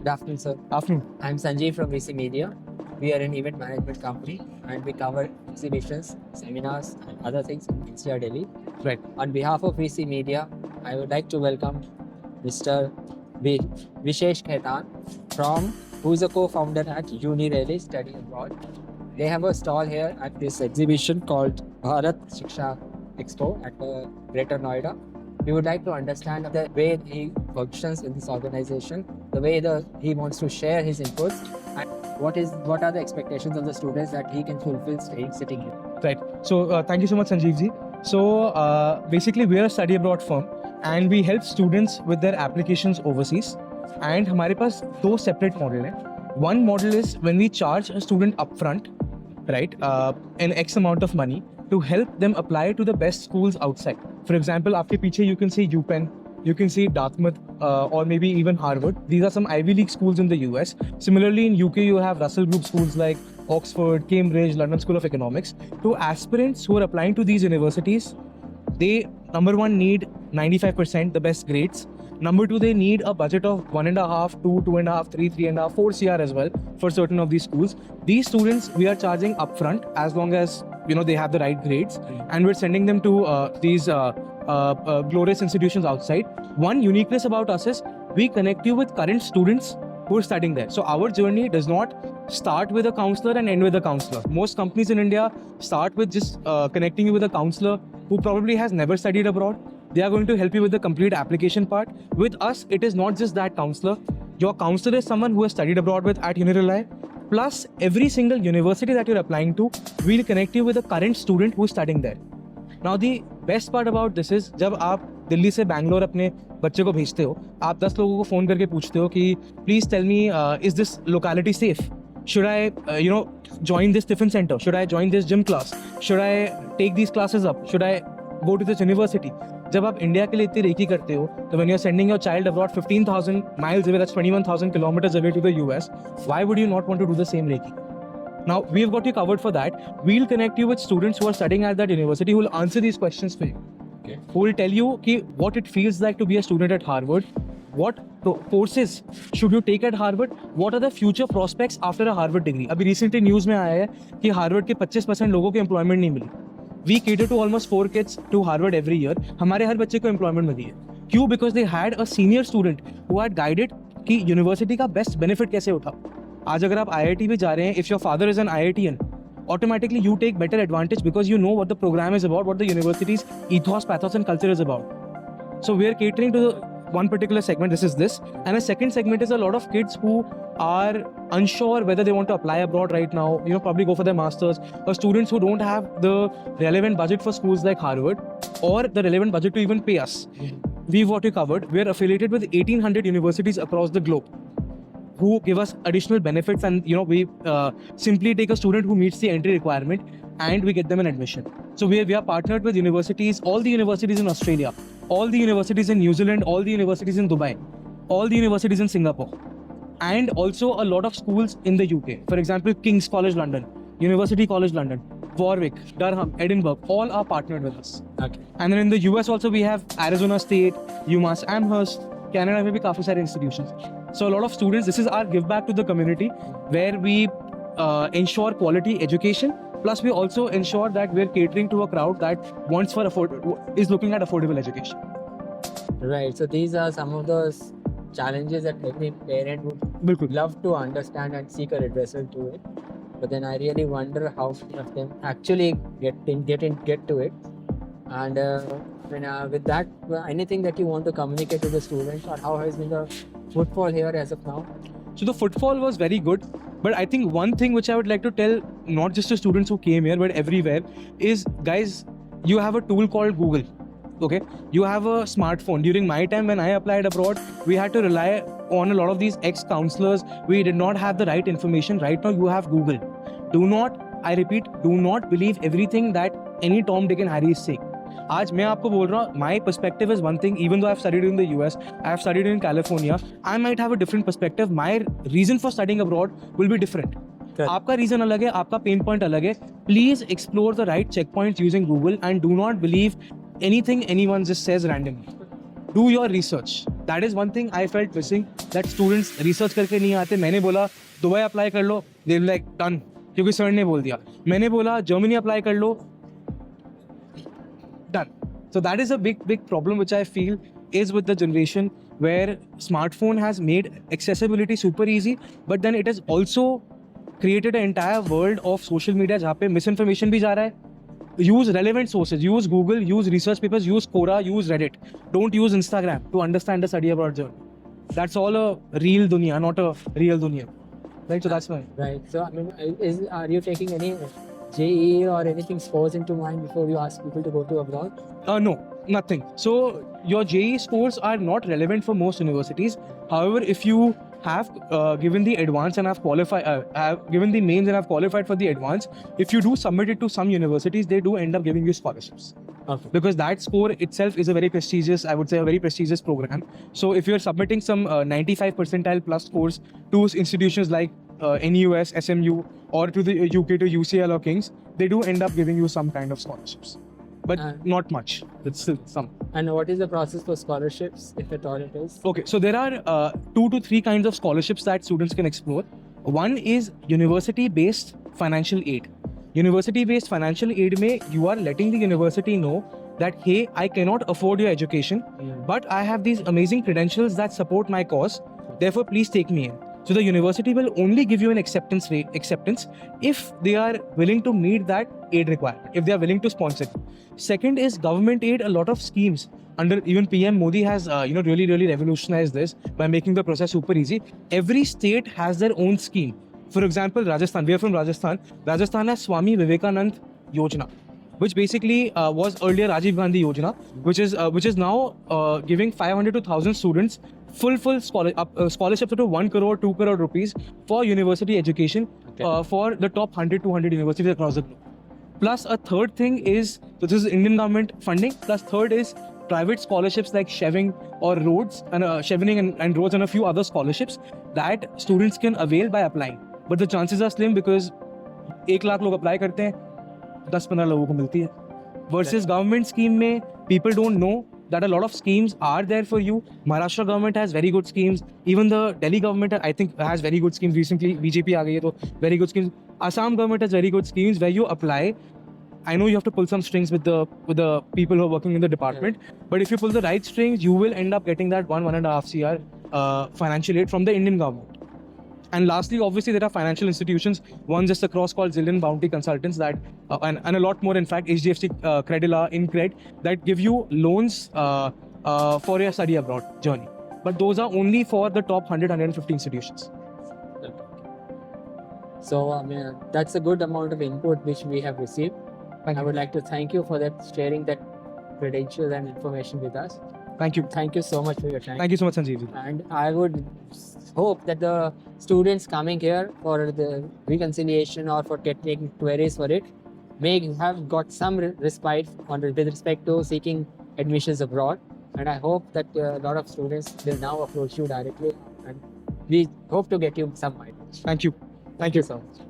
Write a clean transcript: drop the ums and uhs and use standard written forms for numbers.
afternoon, sir. Afternoon. I'm Sanjeev from VC Media. We are an event management company and we cover exhibitions, seminars, and other things in NCR Delhi. Right. On behalf of VC Media, I would like to welcome Mr. Vishesh Khaitan, who is a co-founder at Unirally Study Abroad. They have a stall here at this exhibition called Bharat Shiksha Expo at Greater Noida. We would like to understand the way he functions in this organization, the way he wants to share his inputs, and what are the expectations of the students that he can fulfill sitting here. Right. So thank you so much, Sanjeev ji. So basically, we are a study abroad firm and we help students with their applications overseas. And हमारे पास दो separate model हैं. One model is when we charge a student upfront, right, an X amount of money to help them apply to the best schools outside. For example, आपके पीछे you can see UPenn, you can see Dartmouth, or maybe even Harvard. These are some Ivy League schools in the US. Similarly, in UK, you have Russell Group schools like Oxford, Cambridge, London School of Economics. To aspirants who are applying to these universities, they, number one, need 95%, the best grades. Number two, they need a budget of 1.5, 2, 2.5, 3, 3.5, 4 CR as well for certain of these schools. These students, we are charging upfront as long as they have the right grades, and we're sending them to these glorious institutions outside. One uniqueness about us is we connect you with current students who are studying there. So our journey does not start with a counselor and end with a counselor. Most companies in India start with just connecting you with a counselor who probably has never studied abroad. They are going to help you with the complete application part. With us, it is not just that counselor. Your counselor is someone who has studied abroad with at Unirally. Plus, every single university that you're applying to, we'll connect you with a current student who is studying there. Now, the best part about this is, जब आप दिल्ली से बैंगलोर अपने बच्चे को भेजते हो, आप 10 लोगों को फ़ोन करके पूछते हो कि please tell me, is this locality safe? Should I, join this tiffin center? Should I join this gym class? Should I take these classes up? Should I go to this university? जब आप India के लिए इतनी recce करते हो, तो when you're sending your child abroad 15,000 miles away, that's 21,000 kilometers away to the US, why would you not want to do the same reiki? Now, we've got you covered for that. We'll connect you with students who are studying at that university who will answer these questions for you. Okay. Who will tell you what it feels like to be a student at Harvard, what courses should you take at Harvard, what are the future prospects after a Harvard degree. अभी recently news में आया है कि Harvard के 25% लोगों को employment नहीं मिली. We cater to almost 4 kids to Harvard every year. हमारे हर बच्चे को employment मिली है. क्यों? Because they had a senior student who had guided कि university का best benefit कैसे उठाओ. आज अगर आप IIT भी जा रहे हैं, if your father is an IITian, automatically you take better advantage because you know what the program is about, what the university's ethos, pathos and culture is about. So we are catering to one particular segment, this. And a second segment is a lot of kids who are unsure whether they want to apply abroad right now, probably go for their masters, or students who don't have the relevant budget for schools like Harvard or the relevant budget to even pay us. We've got you covered. We're affiliated with 1,800 universities across the globe who give us additional benefits, and we simply take a student who meets the entry requirement and we get them an admission. So we are partnered with universities, all the universities in Australia, all the universities in New Zealand, all the universities in Dubai, all the universities in Singapore, and also a lot of schools in the UK. For example, King's College London, University College London, Warwick, Durham, Edinburgh, all are partnered with us. Okay. And then in the US also we have Arizona State, UMass Amherst, Canada में भी काफी सारे institutions. So a lot of students, this is our give back to the community where we ensure quality education. Plus we also ensure that we're catering to a crowd that is looking at affordable education. Right. So these are some of those challenges that every parent would love to understand and seek a redressal to it. But then I really wonder how many of them actually get to it. And with that, anything that you want to communicate to the students, or how has been the footfall here as of now? So the footfall was very good, but I think one thing which I would like to tell, not just to students who came here, but everywhere, is guys, you have a tool called Google. Okay, you have a smartphone. During my time when I applied abroad, we had to rely on a lot of these ex-counselors. We did not have the right information. Right now you have Google. I repeat, do not believe everything that any Tom, Dick and Harry is saying. आज मैं आपको बोल रहा हूँ, my perspective is one thing. Even though I've studied in the US, I've studied in California, I might have a different perspective. My reason for studying abroad will be different. आपका reason अलग है, आपका pain point अलग है. Please explore the right checkpoints using Google and do not believe anything anyone just says randomly. Do your research. That is one thing I felt missing, that students research करके नहीं आते. मैंने बोला Dubai apply कर लो, they were like done, क्योंकि sir ने बोल दिया. मैंने बोला जर्मनी अप्लाई कर लो, done. So that is a big problem which I feel is with the generation, where smartphone has made accessibility super easy, but then it has also created an entire world of social media जहाँ पे misinformation भी जा रहा है. Use relevant sources, use Google, use research papers, use Quora, use Reddit. Don't use Instagram to understand the study abroad journey. That's all a real dunya, not a real dunya. Right, so that's why. Right. So I mean, are you taking any JEE or anything scores into mind before you ask people to go to abroad? No, nothing. So your JEE scores are not relevant for most universities. However, if you have given the advance and have qualified, have given the mains and have qualified for the advance, if you do submit it to some universities, they do end up giving you scholarships. Okay. Because that score itself is a very prestigious, I would say, a very prestigious program. So if you're submitting some 95 percentile plus scores to institutions like NUS, SMU, or to the UK, to UCL or King's, they do end up giving you some kind of scholarships. But not much. It's still some. And what is the process for scholarships, if at all it is? Okay, so there are 2 to 3 kinds of scholarships that students can explore. One is university-based financial aid. University-based financial aid mein you are letting the university know that, hey, I cannot afford your education, but I have these amazing credentials that support my cause. Therefore, please take me in. So the university will only give you an acceptance if they are willing to meet that aid requirement, if they are willing to sponsor it. Second is government aid. A lot of schemes under even PM Modi has really revolutionized this by making the process super easy. Every state has their own scheme. For example, Rajasthan, we are from Rajasthan. Rajasthan has Swami Vivekanand Yojana, which basically was earlier Rajiv Gandhi Yojana, which is now giving 500 to 1,000 students full scholarships up to 1 crore, 2 crore rupees for university education for the top 100, 200 universities across the globe. Plus a third thing is, so this is Indian government funding, plus third is private scholarships like Chevening or Rhodes, and Chevening and Rhodes, and a few other scholarships that students can avail by applying. But the chances are slim because 1 lakh लोग apply करते हैं, 10-15 लोगों को मिलती है. Versus government scheme में people don't know that a lot of schemes are there for you. Maharashtra government has very good schemes. Even the Delhi government, I think, has very good schemes. Recently, BJP aa gayi hai, so very good schemes. Assam government has very good schemes where you apply. I know you have to pull some strings with the people who are working in the department, but if you pull the right strings, you will end up getting that 1.5 CR financial aid from the Indian government. And lastly, obviously, there are financial institutions, one just across called Zillion Bounty Consultants, that and a lot more, in fact, HDFC, Credila, InCred, that give you loans for your study abroad journey. But those are only for the top 100, 150 institutions. So I mean, that's a good amount of input which we have received. I would like to thank you for that, sharing that credentials and information with us. Thank you. Thank you so much for your time. Thank you so much, Sanjeev. And I would hope that the students coming here for the reconciliation or for getting queries for it may have got some respite with respect to seeking admissions abroad. And I hope that a lot of students will now approach you directly, and we hope to get you some guidance. Thank you. Thank you so much.